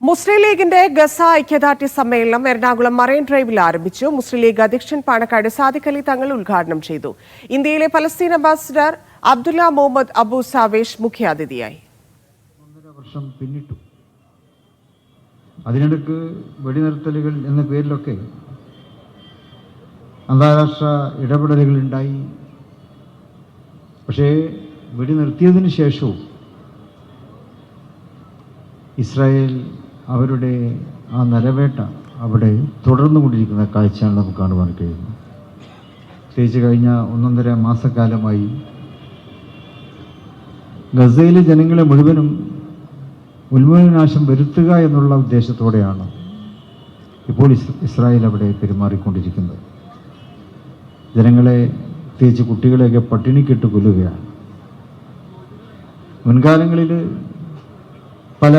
മുസ്ലിം ലീഗിന്റെ ഗസ ഐക്യദാർഢ്യ സമ്മേളനം എറണാകുളം മറൈൻ ഡ്രൈവിൽ ആരംഭിച്ചു. മുസ്ലിം ലീഗ് അധ്യക്ഷൻ പാണക്കാട് സാദിഖ് അലി തങ്ങൾ ഉദ്ഘാടനം ചെയ്തു. ഇന്ത്യയിലെ Palestine ambassador Abdullah Muhammad Abu Sawesh മുഖ്യാതിഥിയായി. വർഷം പിന്നിട്ടു. അതിനിടയ്ക്ക് വെടിനിർത്തലുകൾ എന്ന പേരിലൊക്കെ അന്താരാഷ്ട്ര ഇടപെടലുകൾ ഉണ്ടായി. പക്ഷേ വെടിനിർത്തിയതിനു ശേഷവും ഇസ്രായേൽ അവരുടെ ആ നിലവേട്ട അവിടെ തുടർന്നുകൊണ്ടിരിക്കുന്ന കാഴ്ചയാണ് നമുക്ക് കാണുവാൻ കഴിയുന്നത്. പ്രത്യേകിച്ച് കഴിഞ്ഞ 1.5 മാസക്കാലമായി ഗസയിലെ ജനങ്ങളെ മുഴുവനും ഉന്മൂലനാശം വരുത്തുക എന്നുള്ള ഉദ്ദേശത്തോടെയാണ് ഇപ്പോൾ ഇസ്രായേൽ അവിടെ പെരുമാറിക്കൊണ്ടിരിക്കുന്നത്. ജനങ്ങളെ, പ്രത്യേകിച്ച് കുട്ടികളെയൊക്കെ പട്ടിണിക്കിട്ട് കൊല്ലുകയാണ്. മുൻകാലങ്ങളിൽ പല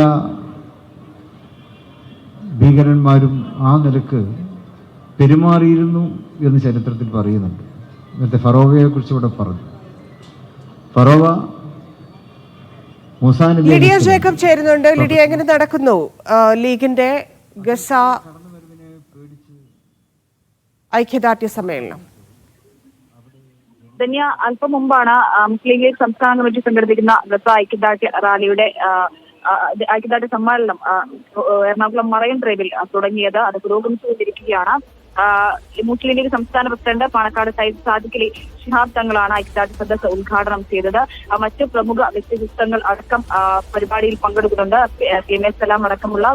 ഭീകരന്മാരും ആ നിലക്ക് പെരുമാറിയിരുന്നു എന്ന് ചരിത്രത്തിൽ പറയുന്നുണ്ട്. ഇന്നത്തെ ഫറോവയെ കുറിച്ച് ഇവിടെ പറഞ്ഞു. ഫറോവ ലിഡിയ ജേക്കബ് ചേരുന്നുണ്ട്. ലിഡിയ, എങ്ങനെ നടക്കുന്നു ലീഗിന്റെ ഗസ ഐക്യദാർഢ്യ സമ്മേളനം? ധന്യ, അല്പം മുമ്പാണ് മുസ്ലിം ലീഗ് സംസ്ഥാന കമ്മിറ്റി സംഘടിപ്പിക്കുന്ന ഗസ ഐക്യദാർഢ്യ റാലിയുടെ ഐക്യദാർഢ്യ സമ്മേളനം എറണാകുളം മറൈൻ ഡ്രൈവിൽ തുടങ്ങിയത്. അത് പുരോഗമിച്ചുകൊണ്ടിരിക്കുകയാണ്. മുസ്ലിം ലീഗ് സംസ്ഥാന പ്രസിഡന്റ് പാണക്കാട് സാദിഖ് അലി ശിഹാബ് തങ്ങളാണ് ഐക്യദാർഢ്യ സദസ്സ് ഉദ്ഘാടനം ചെയ്തത്. മറ്റ് പ്രമുഖ വ്യക്തിത്വങ്ങൾ അടക്കം പരിപാടിയിൽ പങ്കെടുക്കുന്നുണ്ട്. PMA സലാം അടക്കമുള്ള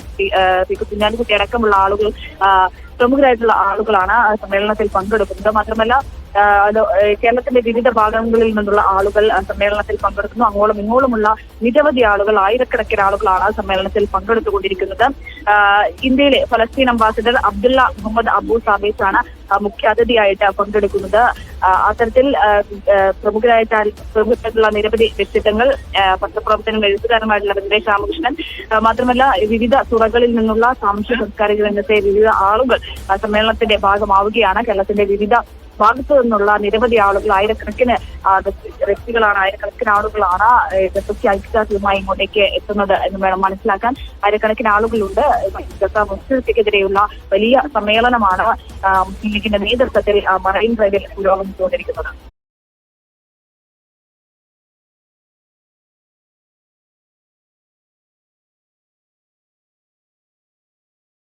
കുഞ്ഞാലിക്കുട്ടി അടക്കമുള്ള ആളുകൾ, പ്രമുഖരായിട്ടുള്ള ആളുകളാണ് സമ്മേളനത്തിൽ പങ്കെടുക്കുന്നത്. മാത്രമല്ല കേരളത്തിന്റെ വിവിധ ഭാഗങ്ങളിൽ നിന്നുള്ള ആളുകൾ സമ്മേളനത്തിൽ പങ്കെടുക്കുന്നു. അങ്ങോളം ഇങ്ങോളമുള്ള നിരവധി ആളുകൾ, ആയിരക്കണക്കിന് ആളുകളാണ് സമ്മേളനത്തിൽ പങ്കെടുത്തുകൊണ്ടിരിക്കുന്നത്. ഇന്ത്യയിലെ Palestine ambassador Abdullah Muhammad Abu സാവേഷാണ് മുഖ്യാതിഥിയായിട്ട് പങ്കെടുക്കുന്നത്. അത്തരത്തിൽ പ്രമുഖരായിട്ടുള്ള നിരവധി വ്യക്തിത്വങ്ങൾ, പത്രപ്രവർത്തനങ്ങൾ, എഴുത്തുകാരന്മാരുള്ള വെങ്കടേഷ് രാമകൃഷ്ണൻ, മാത്രമല്ല വിവിധ തുറകളിൽ നിന്നുള്ള സാമൂഹ്യ സാംസ്കാരിക രംഗത്തെ വിവിധ ആളുകൾ സമ്മേളനത്തിന്റെ ഭാഗമാവുകയാണ്. കേരളത്തിന്റെ വിവിധ ഭാഗത്തു നിന്നുള്ള നിരവധി ആളുകൾ, ആയിരക്കണക്കിന് വ്യക്തികളാണ്, ആയിരക്കണക്കിന് ആളുകളാണ് ഗസ ഐക്യദാർഢ്യവുമായി ഇങ്ങോട്ടേക്ക് എത്തുന്നത് എന്ന് വേണം മനസ്സിലാക്കാൻ. ആയിരക്കണക്കിന് ആളുകളുണ്ട്. ഗസ മുസ്ലിംക്കെതിരെയുള്ള വലിയ സമ്മേളനമാണ് മുസ്ലിം ലീഗിന്റെ നേതൃത്വത്തിൽ മറൈൻ ഡ്രൈവിൽ പുരോഗമിച്ചുകൊണ്ടിരിക്കുന്നത്.